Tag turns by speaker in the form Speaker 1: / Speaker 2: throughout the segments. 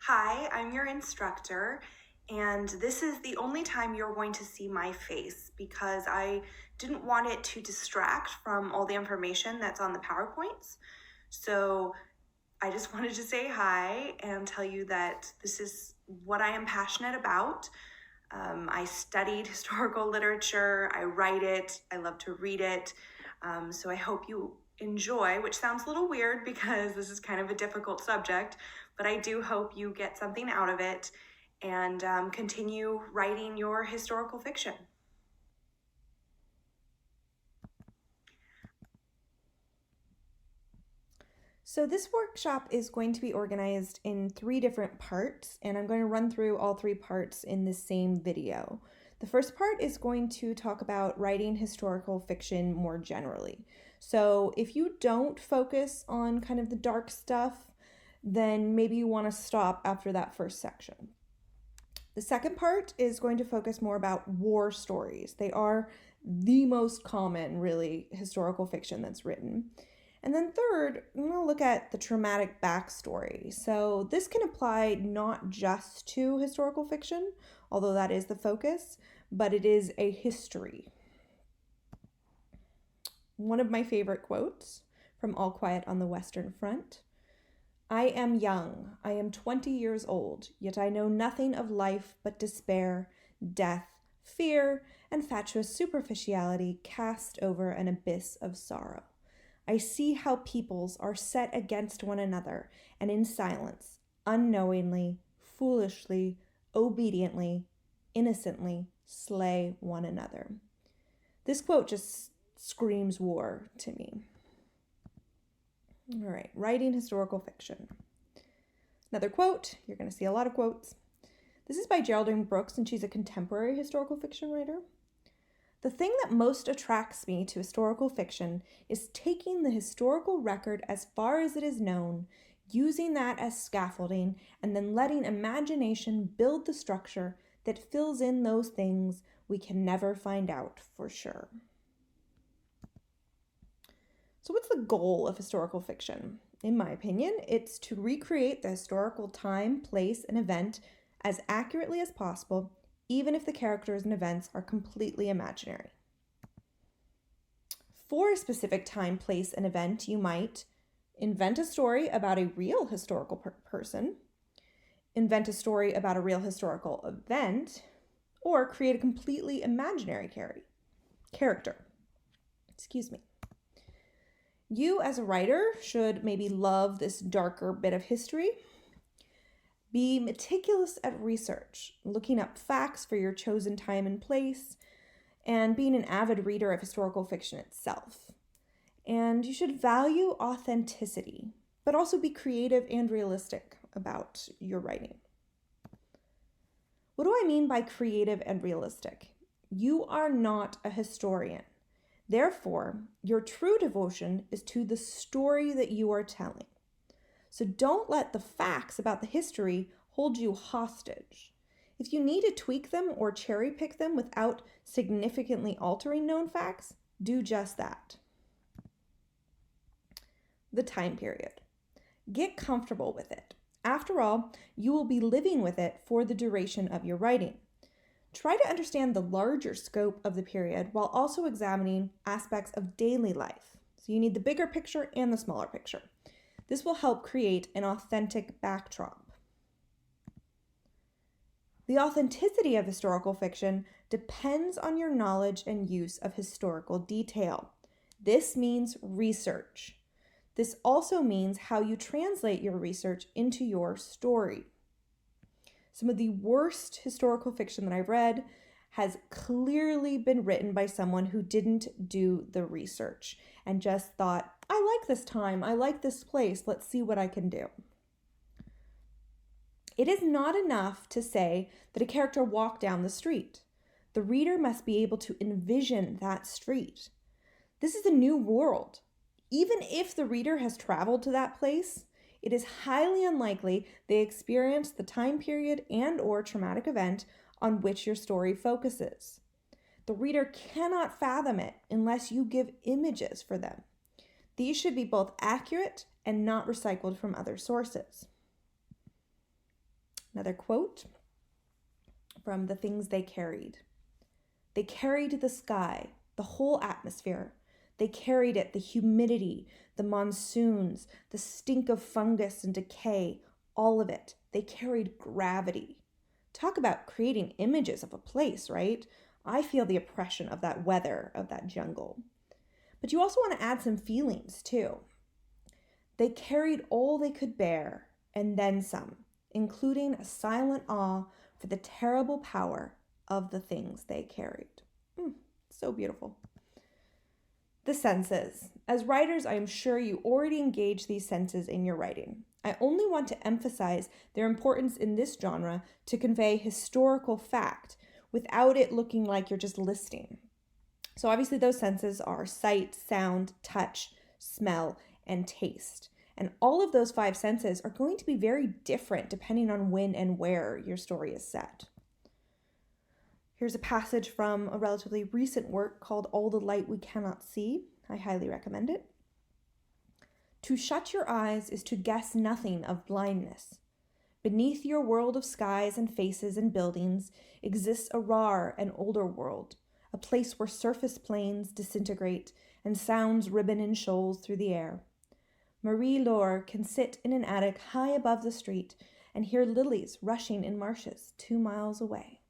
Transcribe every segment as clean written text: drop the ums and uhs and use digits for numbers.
Speaker 1: Hi, I'm your instructor, and this is the only time you're going to see my face because I didn't want it to distract from all the information that's on the PowerPoints. So I just wanted to say hi and tell you that this is what I am passionate about. I studied historical literature, I write it, I love to read it. So I hope you enjoy, which sounds a little weird because this is kind of a difficult subject, but I do hope you get something out of it and continue writing your historical fiction.
Speaker 2: So this workshop is going to be organized in 3 different parts, and I'm going to run through all 3 parts in the same video. The first part is going to talk about writing historical fiction more generally. So if you don't focus on kind of the dark stuff, then maybe you want to stop after that first section. The second part is going to focus more about war stories. They are the most common, really, historical fiction that's written. And then third, I'm going to look at the traumatic backstory. So this can apply not just to historical fiction, although that is the focus, but it is a history. One of my favorite quotes from All Quiet on the Western Front: I am young, I am 20 years old, yet I know nothing of life but despair, death, fear, and fatuous superficiality cast over an abyss of sorrow. I see how peoples are set against one another, and in silence, unknowingly, foolishly, obediently, innocently slay one another. This quote just screams war to me. All right, writing historical fiction. Another quote, you're going to see a lot of quotes. This is by Geraldine Brooks, and she's a contemporary historical fiction writer. The thing that most attracts me to historical fiction is taking the historical record as far as it is known, using that as scaffolding, and then letting imagination build the structure that fills in those things we can never find out for sure. So what's the goal of historical fiction? In my opinion, it's to recreate the historical time, place, and event as accurately as possible, even if the characters and events are completely imaginary. For a specific time, place, and event, you might invent a story about a real historical person, invent a story about a real historical event, or create a completely imaginary character. Excuse me. You, as a writer, should maybe love this darker bit of history. Be meticulous at research, looking up facts for your chosen time and place, and being an avid reader of historical fiction itself. And you should value authenticity, but also be creative and realistic about your writing. What do I mean by creative and realistic? You are not a historian. Therefore, your true devotion is to the story that you are telling. So don't let the facts about the history hold you hostage. If you need to tweak them or cherry pick them without significantly altering known facts, do just that. The time period. Get comfortable with it. After all, you will be living with it for the duration of your writing. Try to understand the larger scope of the period while also examining aspects of daily life. So you need the bigger picture and the smaller picture. This will help create an authentic backdrop. The authenticity of historical fiction depends on your knowledge and use of historical detail. This means research. This also means how you translate your research into your story. Some of the worst historical fiction that I've read has clearly been written by someone who didn't do the research and just thought, I like this time, I like this place, let's see what I can do. It is not enough to say that a character walked down the street. The reader must be able to envision that street. This is a new world. Even if the reader has traveled to that place, it is highly unlikely they experienced the time period and/or traumatic event on which your story focuses. The reader cannot fathom it unless you give images for them. These should be both accurate and not recycled from other sources. Another quote from The Things They Carried. They carried the sky, the whole atmosphere. They carried it, the humidity, the monsoons, the stink of fungus and decay, all of it. They carried gravity. Talk about creating images of a place, right? I feel the oppression of that weather, of that jungle. But you also want to add some feelings too. They carried all they could bear, and then some, including a silent awe for the terrible power of the things they carried. So beautiful. The senses. As writers, I am sure you already engage these senses in your writing. I only want to emphasize their importance in this genre to convey historical fact without it looking like you're just listing. So obviously those senses are sight, sound, touch, smell, and taste. And all of those 5 senses are going to be very different depending on when and where your story is set. Here's a passage from a relatively recent work called All the Light We Cannot See. I highly recommend it. To shut your eyes is to guess nothing of blindness. Beneath your world of skies and faces and buildings exists a rarer and older world, a place where surface planes disintegrate and sounds ribbon in shoals through the air. Marie Laure can sit in an attic high above the street and hear lilies rushing in marshes 2 miles away.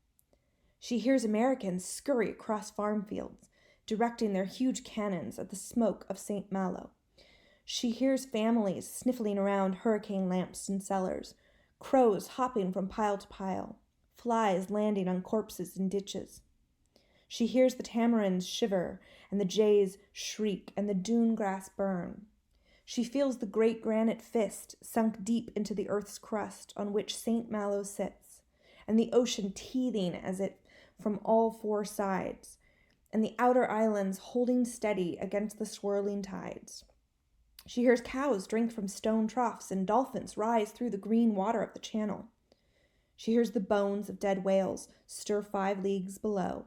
Speaker 2: She hears Americans scurry across farm fields, directing their huge cannons at the smoke of St. Malo. She hears families sniffling around hurricane lamps in cellars, crows hopping from pile to pile, flies landing on corpses in ditches. She hears the tamarins shiver and the jays shriek and the dune grass burn. She feels the great granite fist sunk deep into the earth's crust on which St. Malo sits, and the ocean teething as it from all 4 sides, and the outer islands holding steady against the swirling tides. She hears cows drink from stone troughs and dolphins rise through the green water of the channel. She hears the bones of dead whales stir 5 leagues below,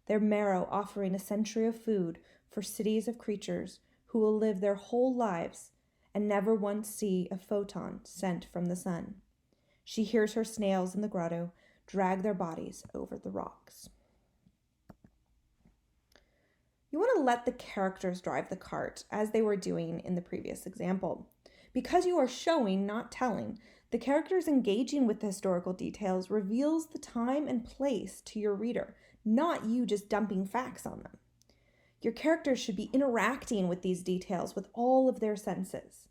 Speaker 2: their marrow offering a century of food for cities of creatures who will live their whole lives and never once see a photon sent from the sun. She hears her snails in the grotto drag their bodies over the rocks. You want to let the characters drive the cart, as they were doing in the previous example. Because you are showing, not telling, the characters engaging with the historical details reveals the time and place to your reader, not you just dumping facts on them. Your characters should be interacting with these details with all of their senses.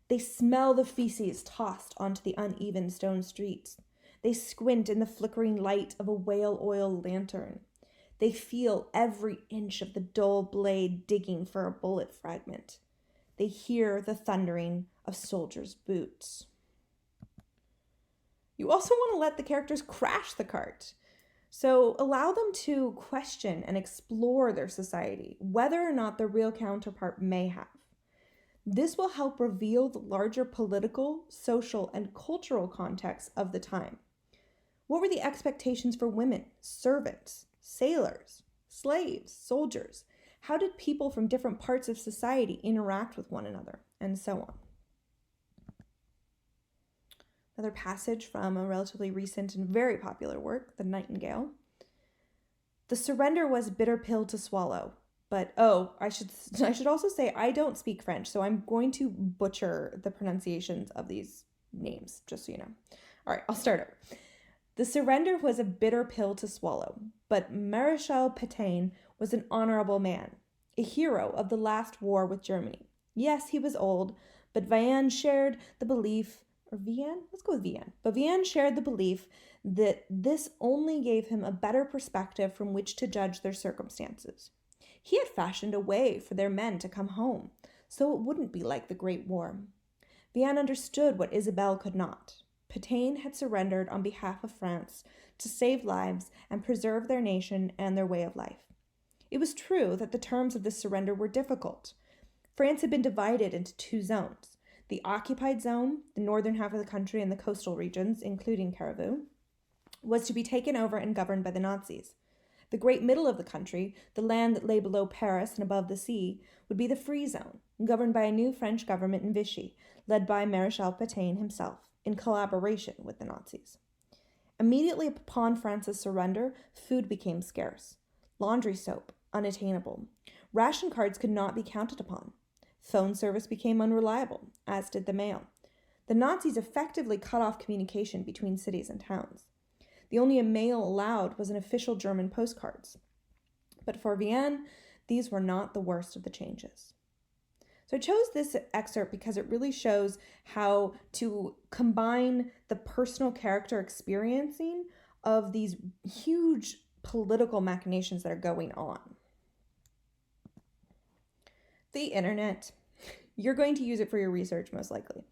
Speaker 2: They smell the feces tossed onto the uneven stone streets. They squint in the flickering light of a whale oil lantern. They feel every inch of the dull blade digging for a bullet fragment. They hear the thundering of soldiers' boots. You also want to let the characters crash the cart. So allow them to question and explore their society, whether or not the real counterpart may have. This will help reveal the larger political, social, and cultural context of the time. What were the expectations for women, servants, sailors, slaves, soldiers? How did people from different parts of society interact with one another? And so on. Another passage from a relatively recent and very popular work, The Nightingale. The surrender was a bitter pill to swallow. But, I should also say I don't speak French, so I'm going to butcher the pronunciations of these names, just so you know. All right, I'll start over. The surrender was a bitter pill to swallow, but Marechal Pétain was an honorable man, a hero of the last war with Germany. Yes, he was old, but Vian shared the belief, but Vian shared the belief that this only gave him a better perspective from which to judge their circumstances. He had fashioned a way for their men to come home, so it wouldn't be like the Great War. Vian understood what Isabelle could not. Pétain had surrendered on behalf of France to save lives and preserve their nation and their way of life. It was true that the terms of this surrender were difficult. France had been divided into 2 zones. The occupied zone, the northern half of the country and the coastal regions, including Caribou, was to be taken over and governed by the Nazis. The great middle of the country, the land that lay below Paris and above the sea, would be the free zone, governed by a new French government in Vichy, led by Marechal Pétain himself. in collaboration with the Nazis. Immediately upon France's surrender, food became scarce, laundry soap unattainable, ration cards could not be counted upon, phone service became unreliable, as did the mail. The Nazis effectively cut off communication between cities and towns. The only mail allowed was in official German postcards. But for Vienne, these were not the worst of the changes. So I chose this excerpt because it really shows how to combine the personal character experiencing of these huge political machinations that are going on. The internet. You're going to use it for your research most likely,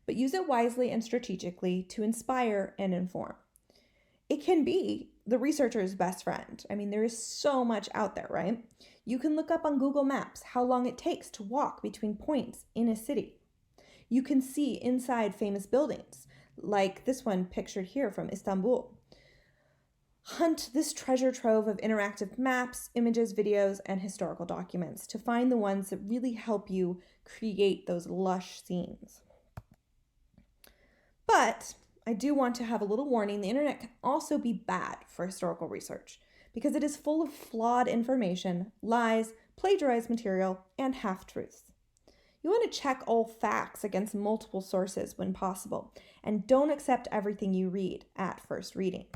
Speaker 2: but use it wisely and strategically to inspire and inform. It can be the researcher's best friend. I mean, there is so much out there, right? You can look up on Google Maps how long it takes to walk between points in a city. You can see inside famous buildings, like this one pictured here from Istanbul. Hunt this treasure trove of interactive maps, images, videos, and historical documents to find the ones that really help you create those lush scenes. But I do want to have a little warning. The internet can also be bad for historical research because it is full of flawed information, lies, plagiarized material, and half-truths. You want to check all facts against multiple sources when possible, and don't accept everything you read at first reading.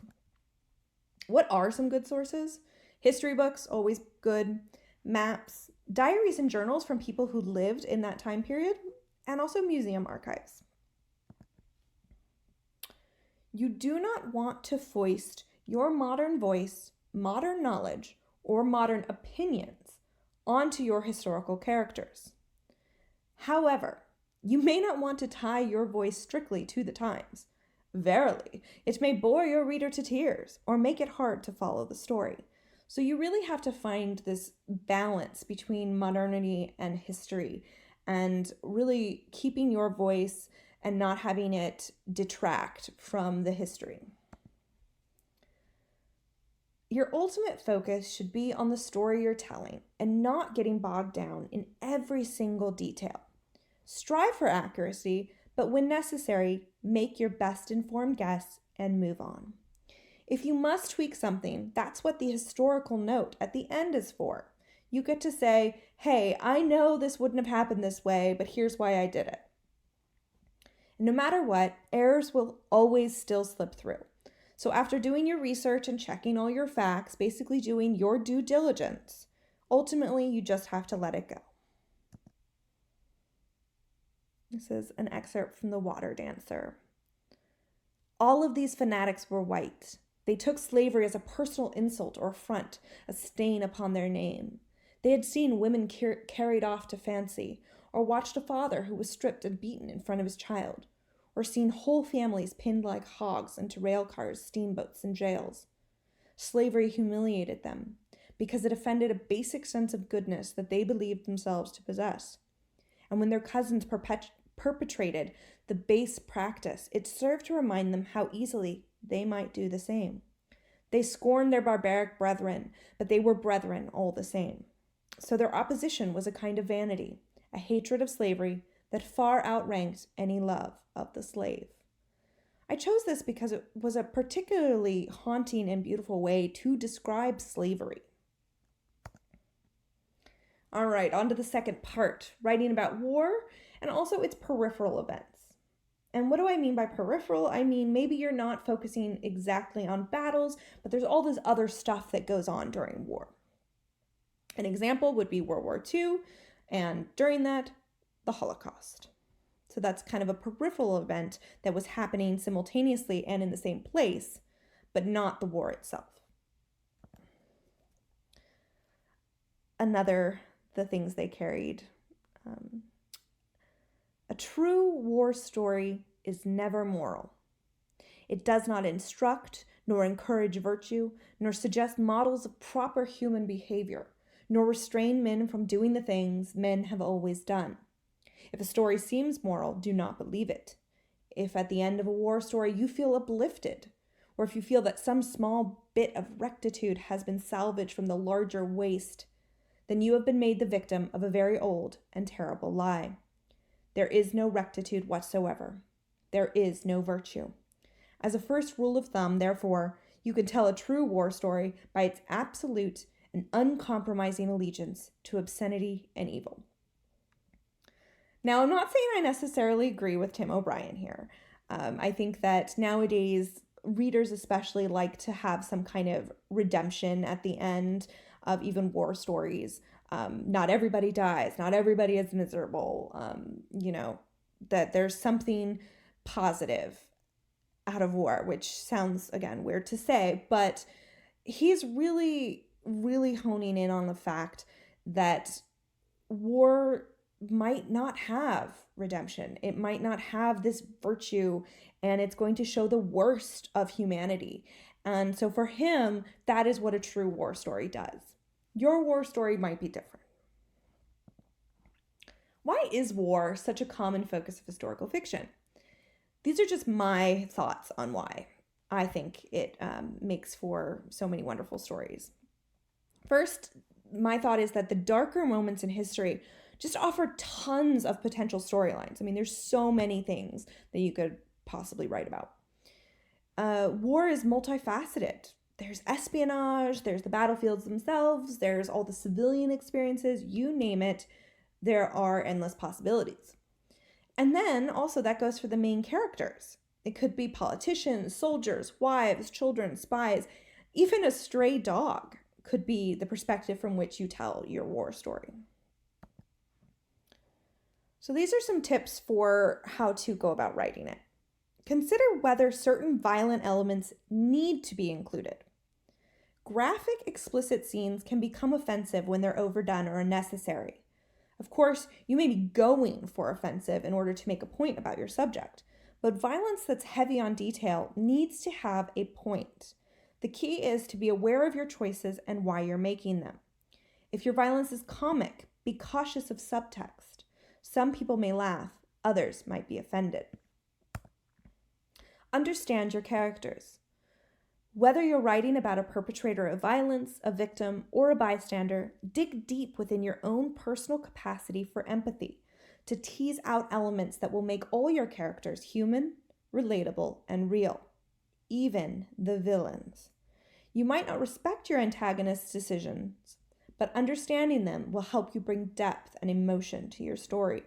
Speaker 2: What are some good sources? History books, always good. Maps, diaries and journals from people who lived in that time period, and also museum archives. You do not want to foist your modern voice, modern knowledge, or modern opinions onto your historical characters. However, you may not want to tie your voice strictly to the times. Verily, it may bore your reader to tears or make it hard to follow the story. So you really have to find this balance between modernity and history and really keeping your voice and not having it detract from the history. Your ultimate focus should be on the story you're telling and not getting bogged down in every single detail. Strive for accuracy, but when necessary, make your best informed guess and move on. If you must tweak something, that's what the historical note at the end is for. You get to say, hey, I know this wouldn't have happened this way, but here's why I did it. No matter what, errors will always still slip through. So after doing your research and checking all your facts, basically doing your due diligence, ultimately you just have to let it go. This is an excerpt from The Water Dancer. All of these fanatics were white. They took slavery as a personal insult or affront, a stain upon their name. They had seen women carried off to fancy, or watched a father who was stripped and beaten in front of his child, or seen whole families pinned like hogs into rail cars, steamboats, and jails. Slavery humiliated them because it offended a basic sense of goodness that they believed themselves to possess. And when their cousins perpetrated the base practice, it served to remind them how easily they might do the same. They scorned their barbaric brethren, but they were brethren all the same. So their opposition was a kind of vanity, a hatred of slavery that far outranked any love of the slave. I chose this because it was a particularly haunting and beautiful way to describe slavery. All right, on to the second part, writing about war and also its peripheral events. And what do I mean by peripheral? I mean, maybe you're not focusing exactly on battles, but there's all this other stuff that goes on during war. An example would be World War II, and during that, the Holocaust. So that's kind of a peripheral event that was happening simultaneously and in the same place, but not the war itself. The things they carried. A true war story is never moral. It does not instruct, nor encourage virtue, nor suggest models of proper human behavior, nor restrain men from doing the things men have always done. If a story seems moral, do not believe it. If at the end of a war story you feel uplifted, or if you feel that some small bit of rectitude has been salvaged from the larger waste, then you have been made the victim of a very old and terrible lie. There is no rectitude whatsoever. There is no virtue. As a first rule of thumb, therefore, you can tell a true war story by its absolute and uncompromising allegiance to obscenity and evil. Now, I'm not saying I necessarily agree with Tim O'Brien here. I think that nowadays, readers especially like to have some kind of redemption at the end of even war stories. Not everybody dies, not everybody is miserable. That there's something positive out of war, which sounds, again, weird to say, but he's really, really honing in on the fact that war might not have redemption. It might not have this virtue, and it's going to show the worst of humanity. And so for him, that is what a true war story does. Your war story might be different. Why is war such a common focus of historical fiction? These are just my thoughts on why I think it makes for so many wonderful stories. First, my thought is that the darker moments in history just offer tons of potential storylines. I mean, there's so many things that you could possibly write about. War is multifaceted. There's espionage, there's the battlefields themselves, there's all the civilian experiences, you name it, there are endless possibilities. And then also that goes for the main characters. It could be politicians, soldiers, wives, children, spies, even a stray dog could be the perspective from which you tell your war story. So these are some tips for how to go about writing it. Consider whether certain violent elements need to be included. Graphic, explicit scenes can become offensive when they're overdone or unnecessary. Of course, you may be going for offensive in order to make a point about your subject, but violence that's heavy on detail needs to have a point. The key is to be aware of your choices and why you're making them. If your violence is comic, be cautious of subtext. Some people may laugh, others might be offended. Understand your characters. Whether you're writing about a perpetrator of violence, a victim, or a bystander, dig deep within your own personal capacity for empathy to tease out elements that will make all your characters human, relatable, and real, even the villains. You might not respect your antagonist's decisions, but understanding them will help you bring depth and emotion to your story.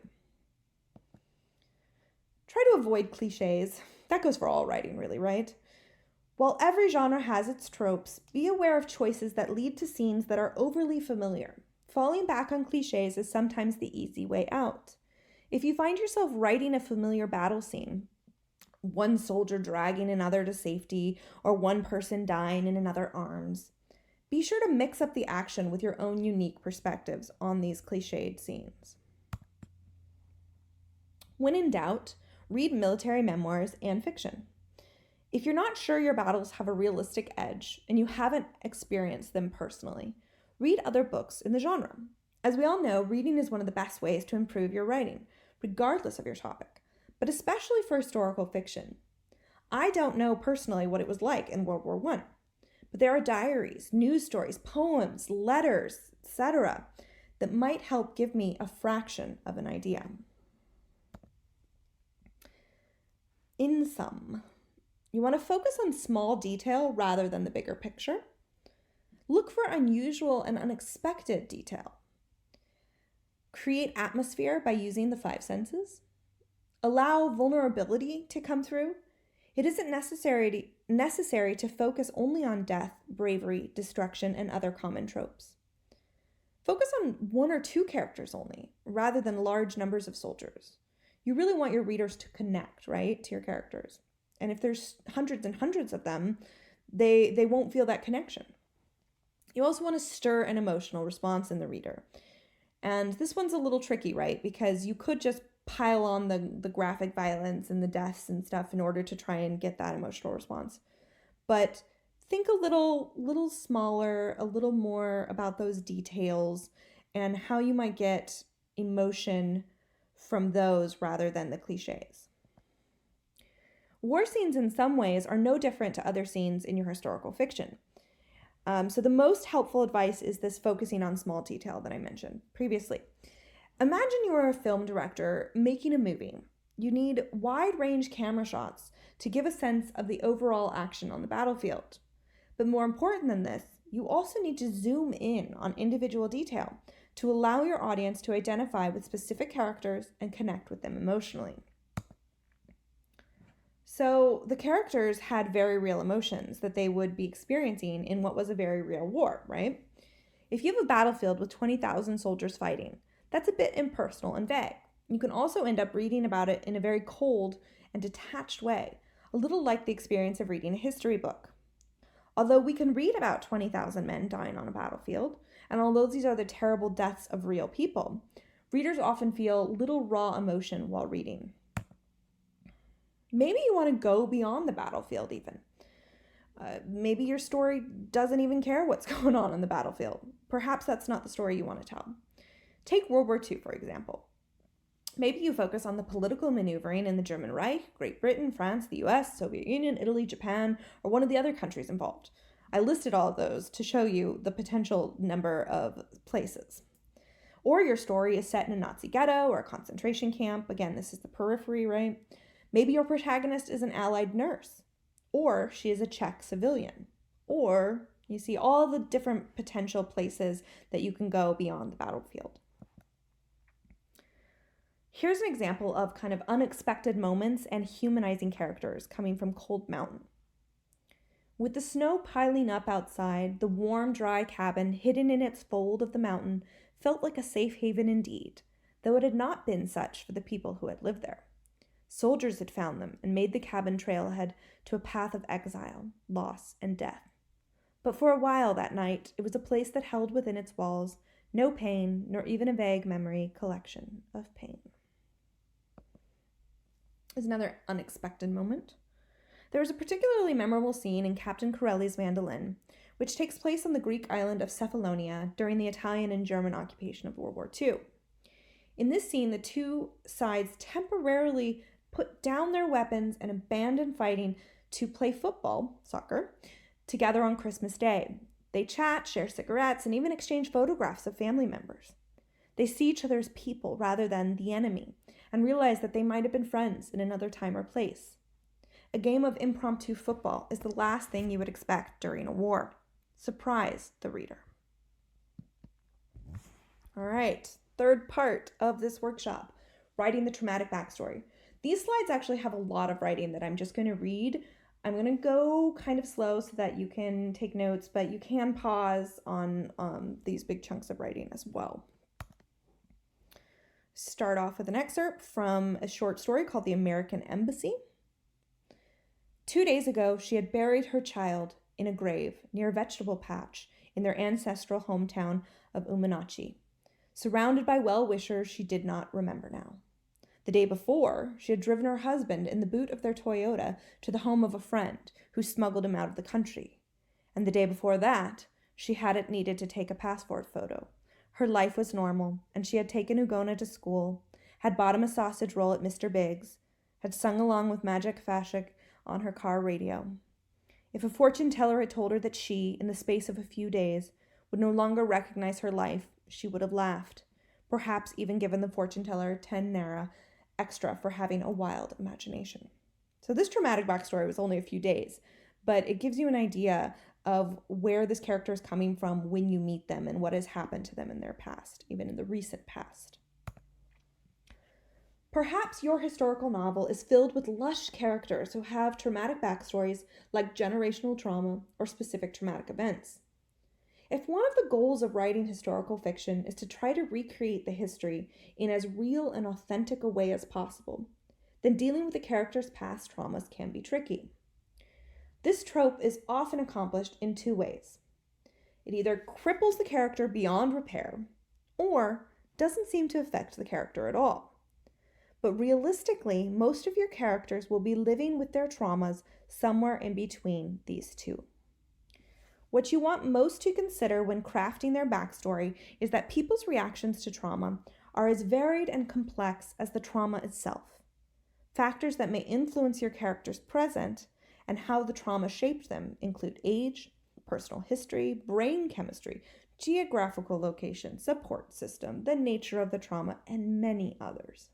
Speaker 2: Try to avoid cliches. That goes for all writing, really, right? While every genre has its tropes, be aware of choices that lead to scenes that are overly familiar. Falling back on cliches is sometimes the easy way out. If you find yourself writing a familiar battle scene, one soldier dragging another to safety, or one person dying in another's arms, be sure to mix up the action with your own unique perspectives on these cliched scenes. When in doubt, read military memoirs and fiction. If you're not sure your battles have a realistic edge and you haven't experienced them personally, read other books in the genre. As we all know, reading is one of the best ways to improve your writing, regardless of your topic, but especially for historical fiction. I don't know personally what it was like in World War I, but there are diaries, news stories, poems, letters, etc. that might help give me a fraction of an idea. In sum, you want to focus on small detail rather than the bigger picture. Look for unusual and unexpected detail. Create atmosphere by using the five senses. Allow vulnerability to come through. It isn't necessary to focus only on death, bravery, destruction, and other common tropes. Focus on one or two characters only, rather than large numbers of soldiers. You really want your readers to connect, right, to your characters. And if there's hundreds and hundreds of them, they won't feel that connection. You also want to stir an emotional response in the reader. And this one's a little tricky, right? Because you could just pile on the graphic violence and the deaths and stuff in order to try and get that emotional response. But think a little smaller, a little more about those details and how you might get emotion from those rather than the cliches. War scenes in some ways are no different to other scenes in your historical fiction. So the most helpful advice is this focusing on small detail that I mentioned previously. Imagine you are a film director making a movie. You need wide-range camera shots to give a sense of the overall action on the battlefield. But more important than this, you also need to zoom in on individual detail to allow your audience to identify with specific characters and connect with them emotionally. So the characters had very real emotions that they would be experiencing in what was a very real war, right? If you have a battlefield with 20,000 soldiers fighting, that's a bit impersonal and vague. You can also end up reading about it in a very cold and detached way, a little like the experience of reading a history book. Although we can read about 20,000 men dying on a battlefield, and although these are the terrible deaths of real people, readers often feel little raw emotion while reading. Maybe you want to go beyond the battlefield even. Maybe your story doesn't even care what's going on in the battlefield. Perhaps that's not the story you want to tell. Take World War II, for example. Maybe you focus on the political maneuvering in the German Reich, Great Britain, France, the US, Soviet Union, Italy, Japan, or one of the other countries involved. I listed all of those to show you the potential number of places. Or your story is set in a Nazi ghetto or a concentration camp. Again, this is the periphery, right? Maybe your protagonist is an Allied nurse, or she is a Czech civilian, or you see all the different potential places that you can go beyond the battlefield. Here's an example of kind of unexpected moments and humanizing characters coming from Cold Mountain. With the snow piling up outside, the warm, dry cabin hidden in its fold of the mountain felt like a safe haven indeed, though it had not been such for the people who had lived there. Soldiers had found them and made the cabin trailhead to a path of exile, loss, and death. But for a while that night, it was a place that held within its walls no pain, nor even a vague memory collection of pain. Is another unexpected moment. There is a particularly memorable scene in Captain Corelli's Mandolin, which takes place on the Greek island of Cephalonia during the Italian and German occupation of World War II. In this scene, the two sides temporarily put down their weapons and abandon fighting to play football, soccer, together on Christmas Day. They chat, share cigarettes, and even exchange photographs of family members. They see each other as people rather than the enemy, and realize that they might have been friends in another time or place. A game of impromptu football is the last thing you would expect during a war. Surprise the reader. All right, third part of this workshop, writing the traumatic backstory. These slides actually have a lot of writing that I'm just going to read. I'm going to go kind of slow so that you can take notes, but you can pause on these big chunks of writing as well. Start off with an excerpt from a short story called The American Embassy. 2 days ago, she had buried her child in a grave near a vegetable patch in their ancestral hometown of Uminachi. Surrounded by well-wishers she did not remember now. The day before, she had driven her husband in the boot of their Toyota to the home of a friend who smuggled him out of the country. And the day before that, she hadn't needed to take a passport photo. Her life was normal, and she had taken Ugona to school, had bought him a sausage roll at Mr. Biggs, had sung along with Magic Fashik on her car radio. If a fortune teller had told her that she, in the space of a few days, would no longer recognize her life, she would have laughed, perhaps even given the fortune teller 10 naira extra for having a wild imagination. So this traumatic backstory was only a few days, but it gives you an idea of where this character is coming from when you meet them and what has happened to them in their past, even in the recent past. Perhaps your historical novel is filled with lush characters who have traumatic backstories like generational trauma or specific traumatic events. If one of the goals of writing historical fiction is to try to recreate the history in as real and authentic a way as possible, then dealing with the character's past traumas can be tricky. This trope is often accomplished in two ways. It either cripples the character beyond repair, or doesn't seem to affect the character at all. But realistically, most of your characters will be living with their traumas somewhere in between these two. What you want most to consider when crafting their backstory is that people's reactions to trauma are as varied and complex as the trauma itself. Factors that may influence your character's present and how the trauma shaped them include age, personal history, brain chemistry, geographical location, support system, the nature of the trauma, and many others.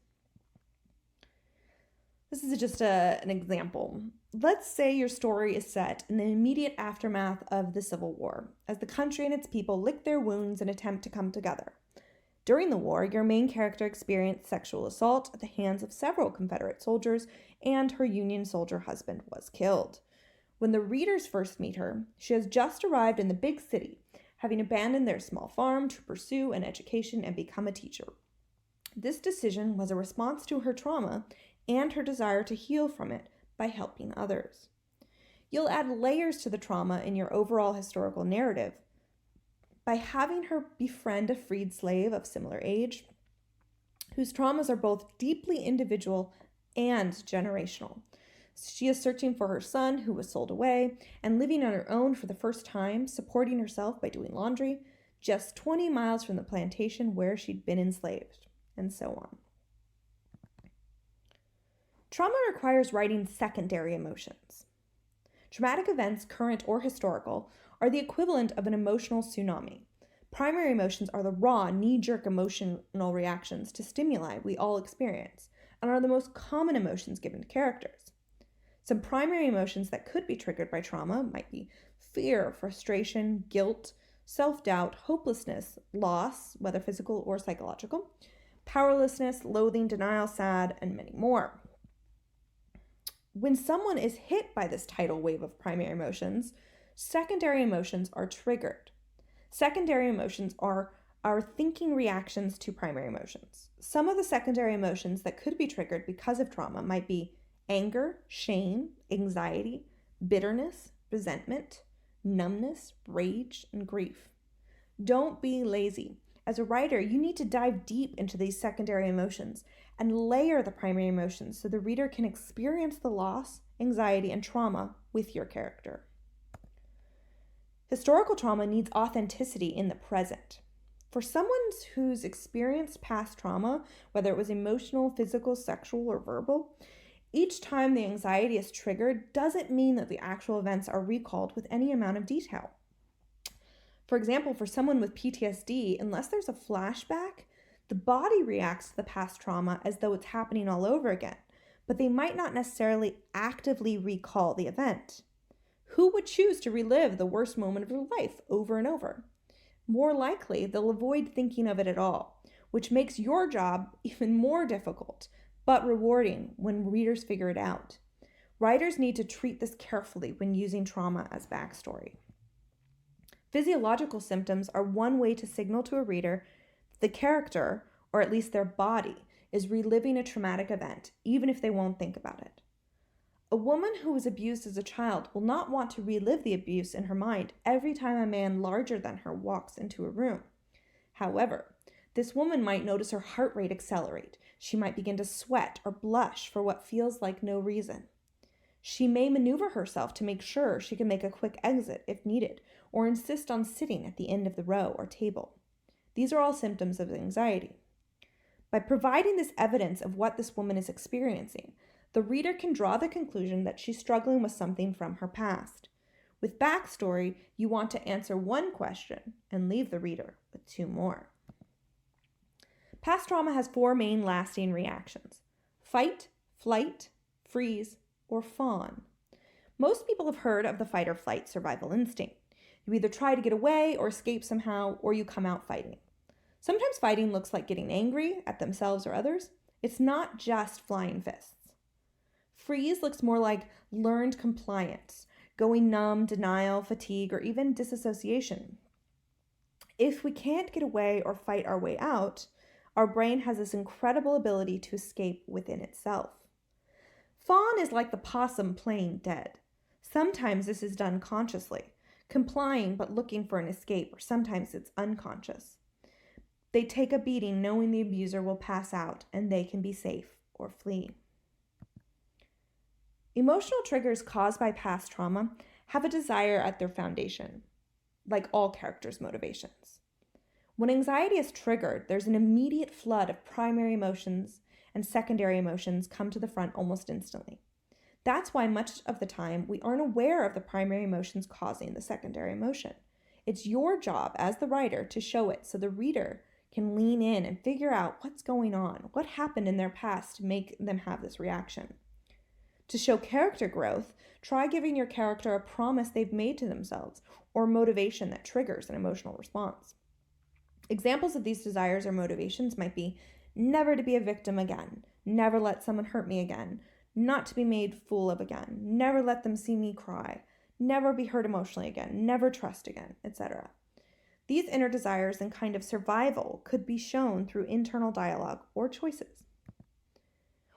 Speaker 2: This is just an example. Let's say your story is set in the immediate aftermath of the Civil War, as the country and its people lick their wounds and attempt to come together. During the war, your main character experienced sexual assault at the hands of several Confederate soldiers, and her Union soldier husband was killed. When the readers first meet her, she has just arrived in the big city, having abandoned their small farm to pursue an education and become a teacher. This decision was a response to her trauma and her desire to heal from it by helping others. You'll add layers to the trauma in your overall historical narrative by having her befriend a freed slave of similar age, whose traumas are both deeply individual and generational. She is searching for her son who was sold away and living on her own for the first time, supporting herself by doing laundry, just 20 miles from the plantation where she'd been enslaved, and so on. Trauma requires writing secondary emotions. Traumatic events, current or historical, are the equivalent of an emotional tsunami. Primary emotions are the raw, knee-jerk emotional reactions to stimuli we all experience and are the most common emotions given to characters. Some primary emotions that could be triggered by trauma might be fear, frustration, guilt, self-doubt, hopelessness, loss, whether physical or psychological, powerlessness, loathing, denial, sad, and many more. When someone is hit by this tidal wave of primary emotions, secondary emotions are triggered. Secondary emotions are our thinking reactions to primary emotions. Some of the secondary emotions that could be triggered because of trauma might be anger, shame, anxiety, bitterness, resentment, numbness, rage, and grief. Don't be lazy. As a writer, you need to dive deep into these secondary emotions and layer the primary emotions so the reader can experience the loss, anxiety, and trauma with your character. Historical trauma needs authenticity in the present. For someone who's experienced past trauma, whether it was emotional, physical, sexual, or verbal, each time the anxiety is triggered doesn't mean that the actual events are recalled with any amount of detail. For example, for someone with PTSD, unless there's a flashback, the body reacts to the past trauma as though it's happening all over again, but they might not necessarily actively recall the event. Who would choose to relive the worst moment of their life over and over? More likely, they'll avoid thinking of it at all, which makes your job even more difficult, but rewarding when readers figure it out. Writers need to treat this carefully when using trauma as backstory. Physiological symptoms are one way to signal to a reader that the character, or at least their body, is reliving a traumatic event, even if they won't think about it. A woman who was abused as a child will not want to relive the abuse in her mind every time a man larger than her walks into a room. However, this woman might notice her heart rate accelerate. She might begin to sweat or blush for what feels like no reason. She may maneuver herself to make sure she can make a quick exit if needed, or insist on sitting at the end of the row or table. These are all symptoms of anxiety. By providing this evidence of what this woman is experiencing, the reader can draw the conclusion that she's struggling with something from her past. With backstory, you want to answer one question and leave the reader with two more. Past trauma has four main lasting reactions: fight, flight, freeze, or fawn. Most people have heard of the fight or flight survival instinct. You either try to get away or escape somehow, or you come out fighting. Sometimes fighting looks like getting angry at themselves or others. It's not just flying fists. Freeze looks more like learned compliance, going numb, denial, fatigue, or even disassociation. If we can't get away or fight our way out, our brain has this incredible ability to escape within itself. Fawn is like the possum playing dead. Sometimes this is done consciously, complying but looking for an escape, or sometimes it's unconscious. They take a beating knowing the abuser will pass out and they can be safe or flee. Emotional triggers caused by past trauma have a desire at their foundation, like all characters' motivations. When anxiety is triggered, there's an immediate flood of primary emotions and secondary emotions come to the front almost instantly. That's why much of the time we aren't aware of the primary emotions causing the secondary emotion. It's your job as the writer to show it so the reader can lean in and figure out what's going on, what happened in their past to make them have this reaction. To show character growth, try giving your character a promise they've made to themselves or motivation that triggers an emotional response. Examples of these desires or motivations might be never to be a victim again, never let someone hurt me again, not to be made fool of again, never let them see me cry, never be hurt emotionally again, never trust again, etc. These inner desires and kind of survival could be shown through internal dialogue or choices.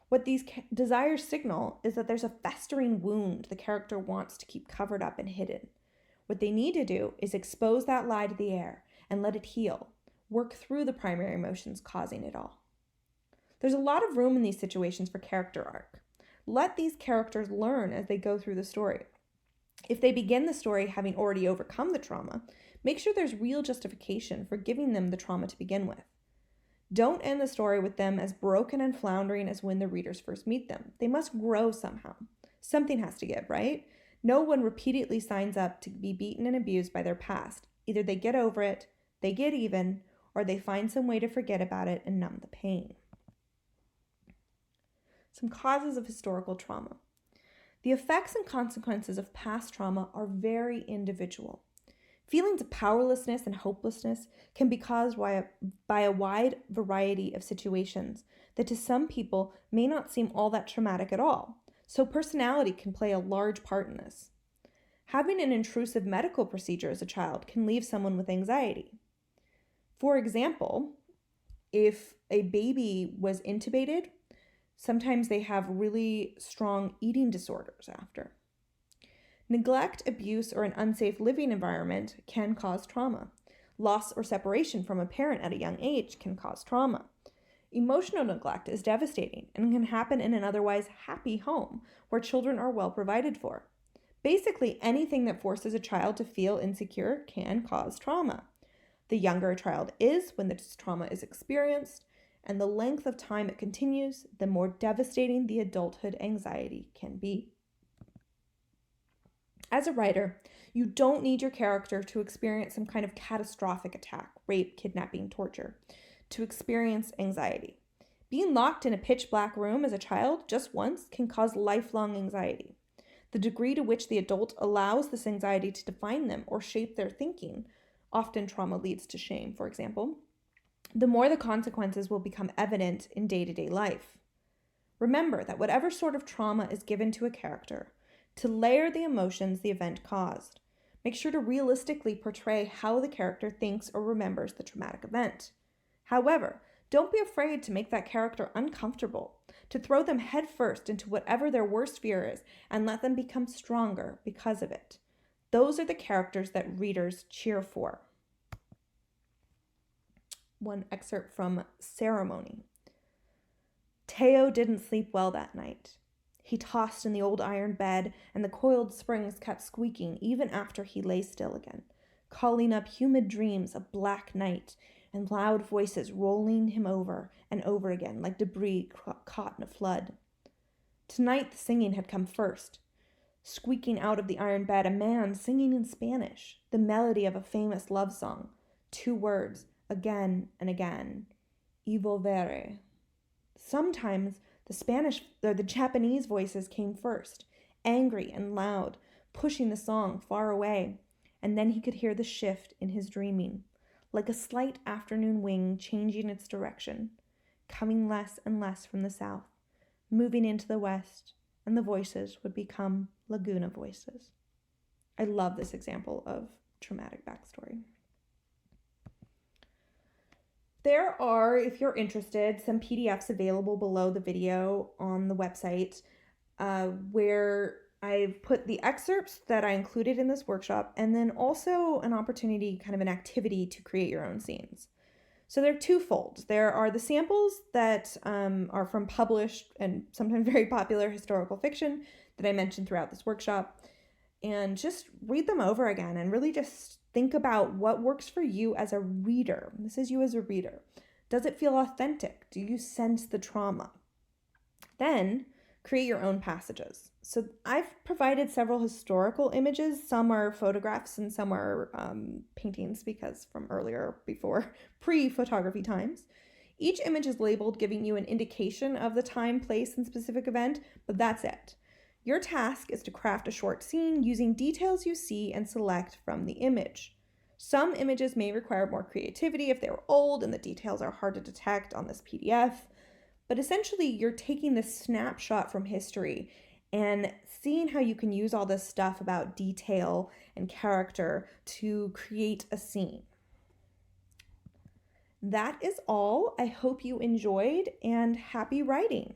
Speaker 2: What these desires signal is that there's a festering wound the character wants to keep covered up and hidden. What they need to do is expose that lie to the air and let it heal, work through the primary emotions causing it all. There's a lot of room in these situations for character arc. Let these characters learn as they go through the story. If they begin the story having already overcome the trauma, make sure there's real justification for giving them the trauma to begin with. Don't end the story with them as broken and floundering as when the readers first meet them. They must grow somehow. Something has to give, right? No one repeatedly signs up to be beaten and abused by their past. Either they get over it, they get even, or they find some way to forget about it and numb the pain. Some causes of historical trauma. The effects and consequences of past trauma are very individual. Feelings of powerlessness and hopelessness can be caused by a wide variety of situations that to some people may not seem all that traumatic at all, so personality can play a large part in this. Having an intrusive medical procedure as a child can leave someone with anxiety. For example, if a baby was intubated, sometimes they have really strong eating disorders after. Neglect, abuse, or an unsafe living environment can cause trauma. Loss or separation from a parent at a young age can cause trauma. Emotional neglect is devastating and can happen in an otherwise happy home where children are well provided for. Basically, anything that forces a child to feel insecure can cause trauma. The younger a child is when this trauma is experienced, and the length of time it continues, the more devastating the adulthood anxiety can be. As a writer, you don't need your character to experience some kind of catastrophic attack, rape, kidnapping, torture, to experience anxiety. Being locked in a pitch black room as a child just once can cause lifelong anxiety. The degree to which the adult allows this anxiety to define them or shape their thinking, often trauma leads to shame, for example, the more the consequences will become evident in day-to-day life. Remember that whatever sort of trauma is given to a character, to layer the emotions the event caused, make sure to realistically portray how the character thinks or remembers the traumatic event. However, don't be afraid to make that character uncomfortable, to throw them headfirst into whatever their worst fear is and let them become stronger because of it. Those are the characters that readers cheer for. One excerpt from Ceremony. Teo didn't sleep well that night. He tossed in the old iron bed, and the coiled springs kept squeaking even after he lay still again, calling up humid dreams of black night and loud voices rolling him over and over again like debris caught in a flood. Tonight the singing had come first. Squeaking out of the iron bed, a man singing in Spanish, the melody of a famous love song, 2 words, again and again, y volveré. Sometimes the Japanese voices came first, angry and loud, pushing the song far away, and then he could hear the shift in his dreaming, like a slight afternoon wing changing its direction, coming less and less from the south, moving into the west, and the voices would become Laguna voices. I love this example of traumatic backstory. There are, if you're interested, some PDFs available below the video on the website where I've put the excerpts that I included in this workshop and then also an opportunity, kind of an activity to create your own scenes. So they're twofold. There are the samples that are from published and sometimes very popular historical fiction that I mentioned throughout this workshop, and just read them over again and really just think about what works for you as a reader. This is you as a reader. Does it feel authentic? Do you sense the trauma? Then create your own passages. So I've provided several historical images. Some are photographs and some are paintings because from earlier, before pre-photography times. Each image is labeled, giving you an indication of the time, place, and specific event, but that's it. Your task is to craft a short scene using details you see and select from the image. Some images may require more creativity if they're old and the details are hard to detect on this PDF, but essentially you're taking this snapshot from history and seeing how you can use all this stuff about detail and character to create a scene. That is all. I hope you enjoyed, and happy writing.